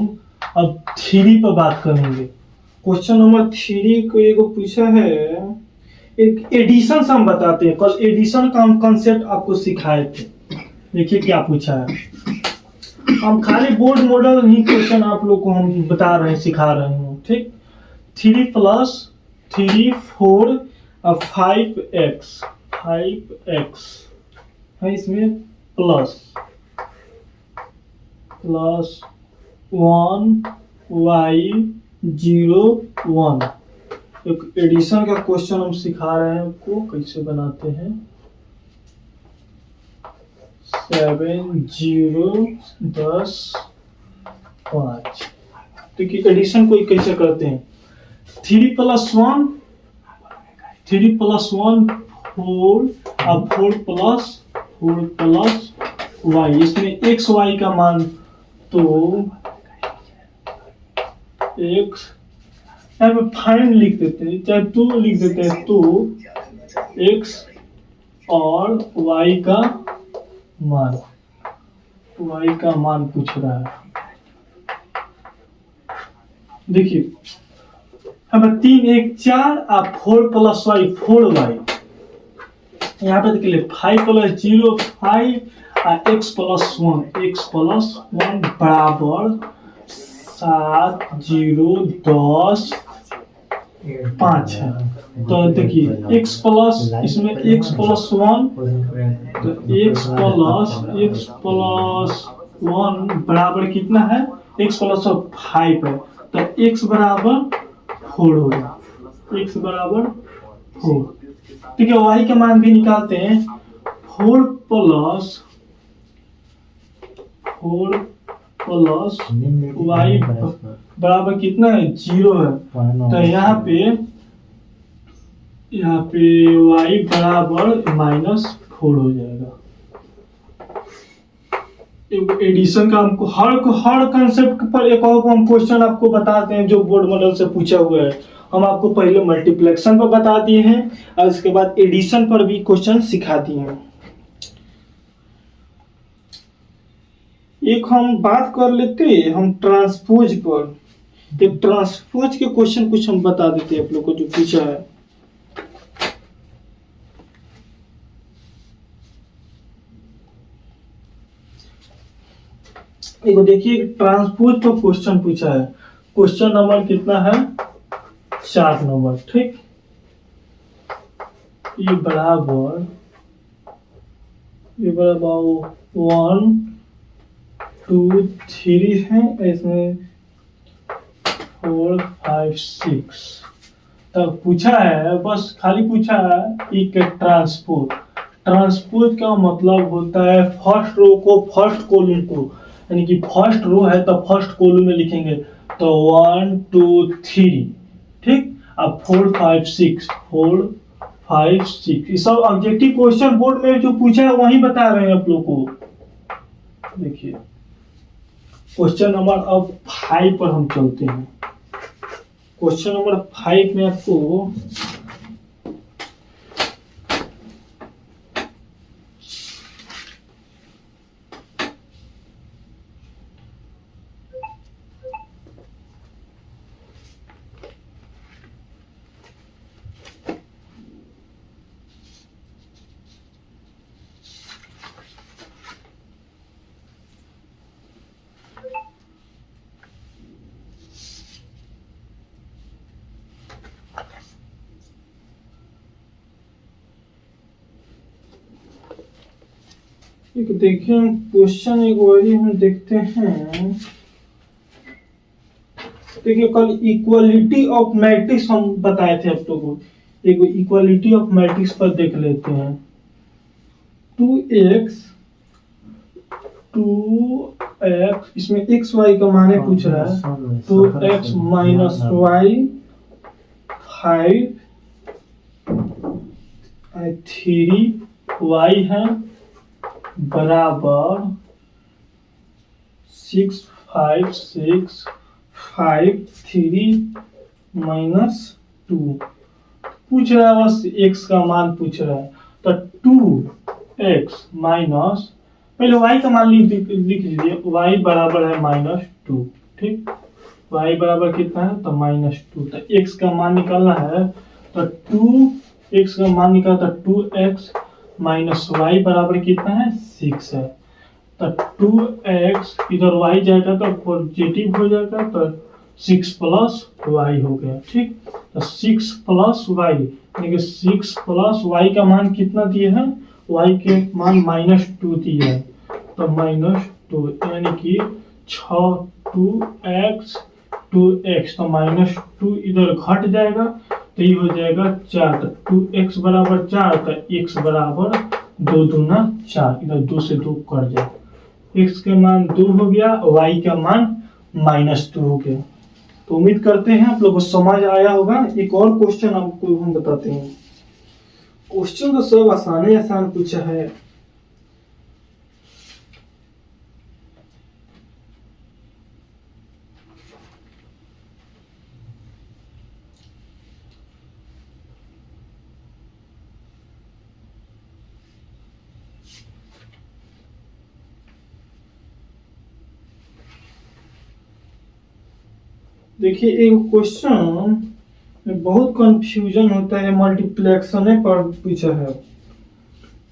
अब थ्री पर बात करेंगे। क्वेश्चन नंबर थ्री को एगो पूछा है, एक एडिशन से हम बताते हैं। कल एडिशन का हम कंसेप्ट आपको सिखाए थे। देखिए क्या पूछा है। हम खाली बोर्ड मॉडल ही क्वेश्चन आप लोग को हम बता रहे हैं, सिखा रहे हैं। ठीक, 3 + 3 4 और 5x है इसमें प्लस 1 y 0 1। एक एडिशन का क्वेश्चन हम सिखा रहे हैं आपको कैसे बनाते हैं। 7 0 10 5। देखिए एडिशन को कैसे करते हैं। 3 + 1 4 और 4 + y। इसमें x y का मान तो x यहाँ पे फाइन लिख देते हैं, चाहे 2 लिख देते हैं, तो x और y का मान पूछ रहा है। देखिए हमें 3 1 4 और 4 + y 4y। यहाँ पे देखिए 5 + 0 5 और x + 1 बराबर 7 0 10 5 है। तो देखिए x प्लस इसमें x + 1 तो x + 1 बराबर कितना है, x + 5 है। तो x बराबर 4 होगा, x बराबर 4। ठीक है, y का मान भी निकालते हैं। 4 + y बराबर कितना है, 0 है। तो यहाँ पे y बराबर -4 हो जाएगा। एडिशन का हमको हर कंसेप्ट पर एक और हम क्वेश्चन आपको बताते हैं जो बोर्ड मॉडल से पूछा हुआ है। हम आपको पहले मल्टीप्लेक्शन पर बता दिए हैं और उसके बाद एडिशन पर भी क्वेश्चन सिखा दिए हैं। एक हम बात कर लेते हैं हम ट्रांसपोज पर। एक ट्रांसपोज के क्वेश्चन कुछ हम बता देते हैं आप लोग को जो पूछा है। देखो देखिए ट्रांसपोज पर क्वेश्चन पूछा है। क्वेश्चन नंबर कितना है, 4 नंबर। ठीक, ये बराबर 1 2 3 है, इसमें 4 5 6 तक पूछा है। बस खाली पूछा है एक ट्रांसपोज का मतलब होता है फर्स्ट रो को फर्स्ट कॉलम को, यानी कि फर्स्ट रो है तो फर्स्ट कॉलम में लिखेंगे तो 1 2 3। ठीक, अब 4 5 6 ये सब ऑब्जेक्टिव क्वेश्चन बोर्ड में जो पूछा है वही बता रहे हैं आप लोग को। देखिए क्वेश्चन नंबर अब 5 पर हम चलते हैं। क्वेश्चन नंबर 5 में आपको एक देखिए क्वेश्चन एक बारी हम देखते हैं। देखिए कल इक्वालिटी ऑफ मैट्रिक्स हम बताए थे आप लोगों को। एक इक्वालिटी ऑफ मैट्रिक्स पर देख लेते हैं। 2x 2x, इसमें x y का मान पूछ रहा है, 2x माइनस वाई 5 3y है बराबर 6 5 6 5 3 माइनस 2 पूछ रहा है, बस x का मान पूछ रहा है। तो 2x माइनस, पहले y का मान लिख लीजिए, y बराबर है -2। ठीक, y बराबर कितना है, तो -2। तो x का मान निकालना है, तो 2x का मान निकाला, तो 2x माइनस y बराबर कितना है, 6 है। तो 2x इधर y जाएगा तो पॉजिटिव हो जाएगा, तो 6 प्लस y हो गया। ठीक, तो 6 प्लस y, यानी कि 6 प्लस y का मान कितना दिए हैं, y के मान -2 दिए हैं, तो -2 यानी कि 6 2x 2x, तो -2 इधर घट जाएगा, तो ये हो जाएगा 4। तो 2x बराबर 4, तो x बराबर 2 दूना 4, इधर 2 से 2 कट जाए, x के मान 2 हो गया, y का मान -2 हो गया। तो उम्मीद करते हैं आप लोगों को समझ आया होगा। एक और क्वेश्चन आपको हम बताते हैं। क्वेश्चन तो सब आसान आसान पूछा है। देखिए, एक क्वेश्चन में बहुत कंफ्यूजन होता है, मल्टीप्लेक्शन पर पूछा है।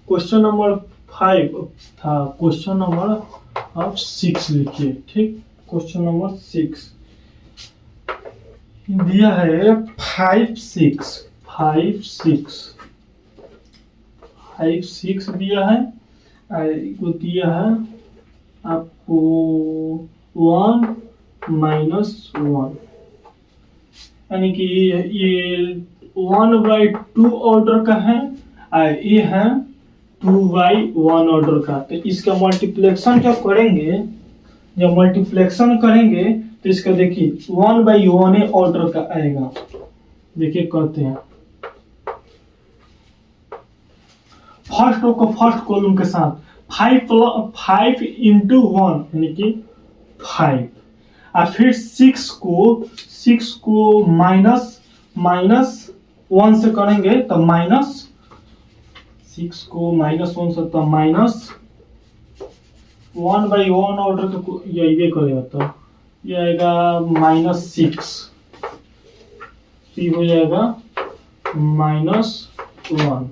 क्वेश्चन नंबर 5 था, क्वेश्चन नंबर 6 लिखिए। ठीक, क्वेश्चन नंबर 6 दिया है 5 6 5 6 5 6 दिया है, को दिया है आपको 1 -1, यानी कि ये 1/2 ऑर्डर का है, और ये है 2/1 ऑर्डर का। तो इसका मल्टीप्लेक्शन जब मल्टीप्लेक्शन करेंगे तो इसका देखिए 1/1 ऑर्डर का आएगा। देखिए करते हैं, फर्स्ट कॉलम के साथ 5 इंटू 1 यानी कि 5, और फिर 6 को -1 से करेंगे तो -6 को -1 से, तो -1/1 ऑर्डर तो ये करेगा, तो ये आएगा -6, ये हो जाएगा -1,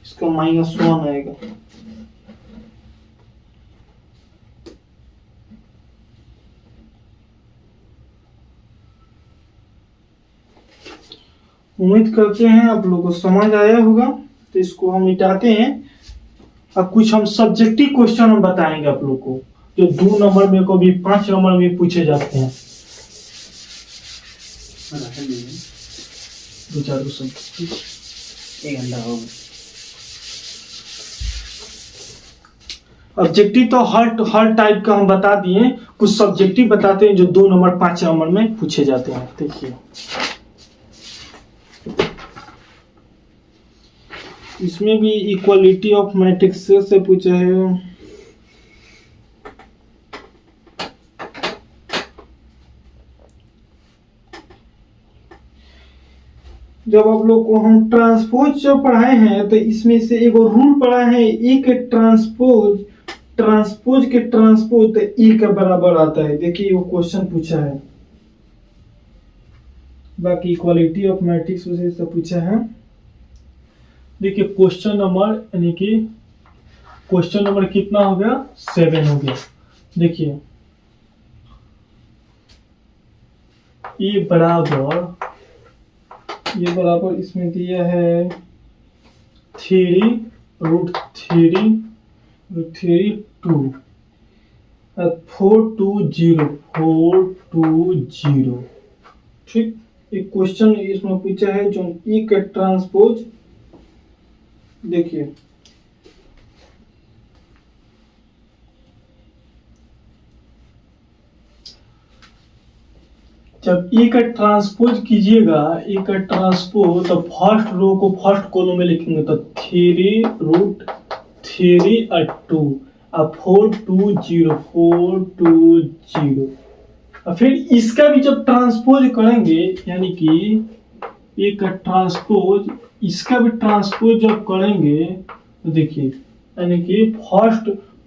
इसका -1 आएगा। उम्मीद करते हैं आप लोगों को समझ आया होगा। तो इसको हम मिटाते हैं। अब कुछ हम सब्जेक्टिव क्वेश्चन हम बताएंगे आप लोग को, जो 2 नंबर में को भी 5 नंबर में पूछे जाते हैं। दो चार एक घंटा हो गया। ऑब्जेक्टिव तो हर टाइप का हम बता दिए, कुछ सब्जेक्टिव बताते हैं जो 2 नंबर 5 नंबर में पूछे जाते हैं। देखिए, इसमें भी इक्वालिटी ऑफ मैट्रिक्स से पूछा है। जब आप लोग को हम ट्रांसपोज जो पढ़ाए हैं, तो इसमें से एक रूल पढ़ाए हैं, ए के ट्रांसपोज के ट्रांसपोज तो ए के बराबर आता है। देखिए, वो क्वेश्चन पूछा है। बाकी इक्वालिटी ऑफ मैट्रिक्स से पूछा है। देखिए, क्वेश्चन नंबर यानी कि क्वेश्चन नंबर कितना हो गया, 7 हो गया। देखिए, ये बराबर इसमें दिया है 3√3 2 420। ठीक, एक क्वेश्चन इसमें पूछा है जो ई का ट्रांसपोज। देखिए, जब ए का ट्रांसपोज कीजिएगा, ए का ट्रांसपोज, तो फर्स्ट रो को फर्स्ट कॉलम में लिखेंगे तो 3√3 और 2 और 420 और फिर इसका भी जब ट्रांसपोज करेंगे, यानी कि ए का ट्रांसपोज, इसका भी ट्रांसपोज जब करेंगे तो देखिए, यानी कि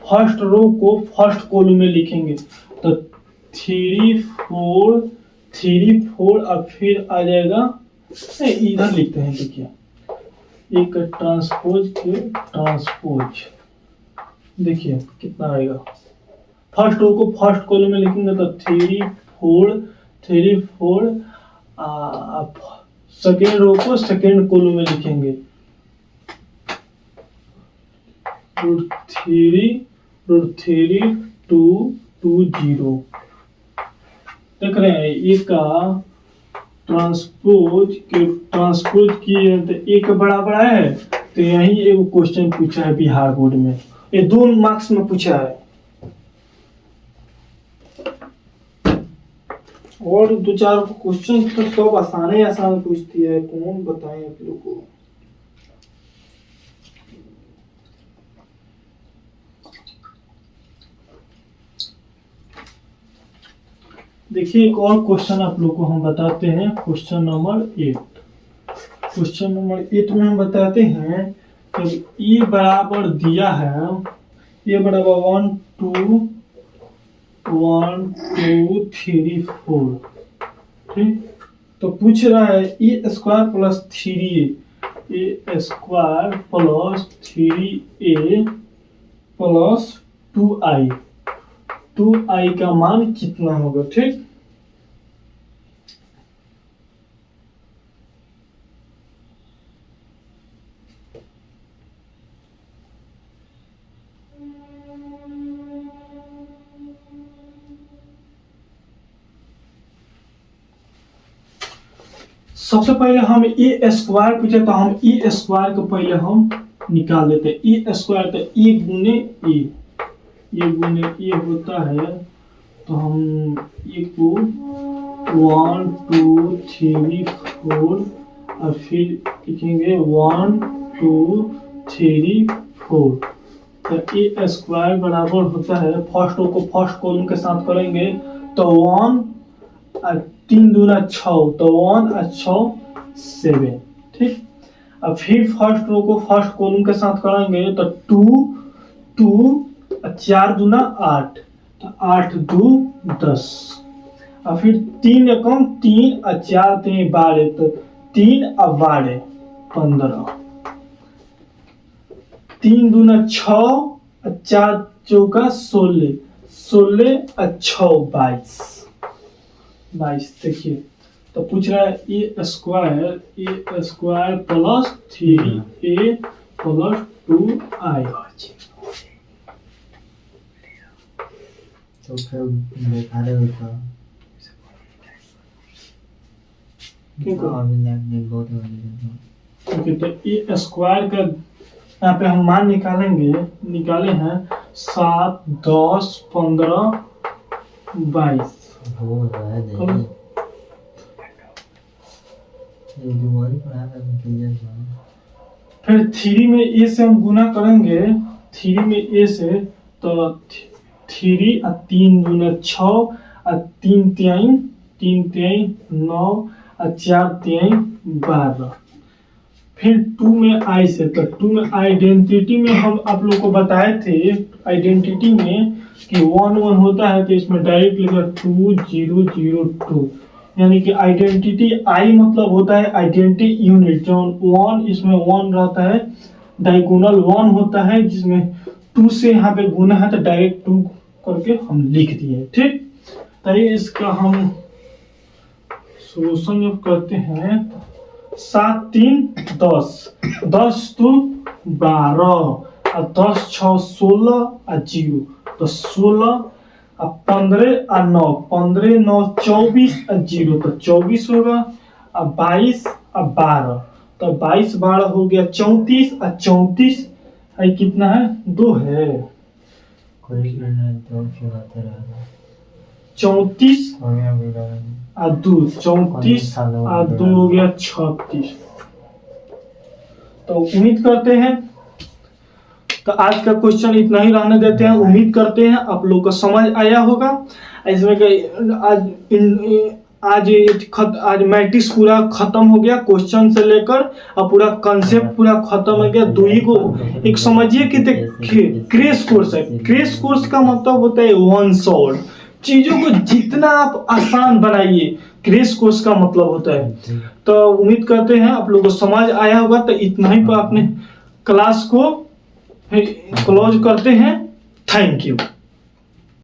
फर्स्ट रो को फर्स्ट कॉलम में लिखेंगे तो 3 4 और फिर आ जाएगा, इधर लिखते हैं, देखिए एक ट्रांसपोज के ट्रांसपोज, देखिए कितना आएगा। फर्स्ट रो को फर्स्ट कॉलम में लिखेंगे तो 3 4 सेकेंड रो को सेकेंड कॉलम में लिखेंगे √3 देख रहे हैं। एक का ट्रांसपोज किए तो एक बराबर है, तो यही एक क्वेश्चन पूछा है बिहार बोर्ड में, ये 2 मार्क्स में पूछा है। और 2-4 क्वेश्चन तो सब आसान पूछती है, कौन बताएं आप लोग को। देखिए एक और क्वेश्चन आप लोग को हम बताते हैं, क्वेश्चन नंबर 8 में हम बताते हैं जब ए बराबर दिया है, ए बराबर 1 2 3 4, ठीक, तो पूछ रहा है ए square plus 3a plus 2i का मान कितना होगा, ठीक। सबसे पहले हम ए स्क्वायर पूछे तो हम ए स्क्वायर को पहले हम निकाल देते हैं। ए स्क्वायर तो ए गुने ए होता है, तो हम ए को 1 2 3 4 और फिर लिखेंगे 1 2 3 4, तो ए स्क्वायर बराबर होता है, फर्स्ट रो को फर्स्ट कॉलम के साथ करेंगे तो 1 और 3 दूना 6, तो 1 और 6 7, ठीक। अब फिर फर्स्ट रो को फर्स्ट कॉलम के साथ करेंगे तो 2 और 4 दूना 8, तो 8 2 10, और फिर 3 एकम 3 और 4 3 12, तो 3 और 12 15, 3 दूना 6 और 4 चौका 16, 16 और 6 22। देखिए तो पूछ रहा है ए square plus 3a plus 2i, तो फिर बेकार होता, अभी लगने बहुत हो गया। ठीक है, तो ए स्क्वायर का यहाँ पे हम मान निकाले हैं 7 10 15 22 हो रहा है। फिर 3 में ए से हम गुना करेंगे, 3 में ए से तो 3 और 3 दूना 6 और 3 3 9 और 4 3 12। फिर 2 में आई से, तो 2 में आइडेंटिटी में हम आप लोग को बताए थे, आइडेंटिटी में कि 1 1 होता है, तो इसमें डायरेक्ट लिखा 2 0 0 2, यानी कि आइडेंटिटी आई मतलब होता है आइडेंटिटी यूनिट, जो 1 इसमें 1 रहता है, डायगोनल 1 होता है, जिसमें 2 से यहाँ पे गुना है तो डायरेक्ट 2 करके हम लिख दिए, ठीक। तो इसका हम सोल्यूशन जब करते हैं 7 3 10 10 2 12 और 10 6 16 और 0, तो 16 और 15 और 9 15 9 24 और 0, तो 24 होगा, और 22 और 12, तो 22 12 हो गया 34, और 34 है कितना है 2 है, कोई करना तो चलाते रहना 34 हो गया बेटा और 2 34 और 2 हो गया 36। तो उम्मीद करते हैं तो आज का क्वेश्चन इतना ही रहने देते हैं। उम्मीद करते हैं आप लोग को समझ आया होगा। इसमें आज मैट्रिक्स पूरा खत्म हो गया, क्वेश्चन से लेकर और पूरा कंसेप्ट पूरा खत्म हो गया। दो ही को एक समझिए कि क्रेश कोर्स है। क्रेश कोर्स का मतलब होता है वन शॉट, चीजों को जितना आप आसान बनाइए, क्रेश कोर्स का मतलब होता है। तो उम्मीद करते हैं आप लोगों को समझ आया होगा। तो इतना ही पर अपने क्लास को क्लोज करते हैं। Thank you.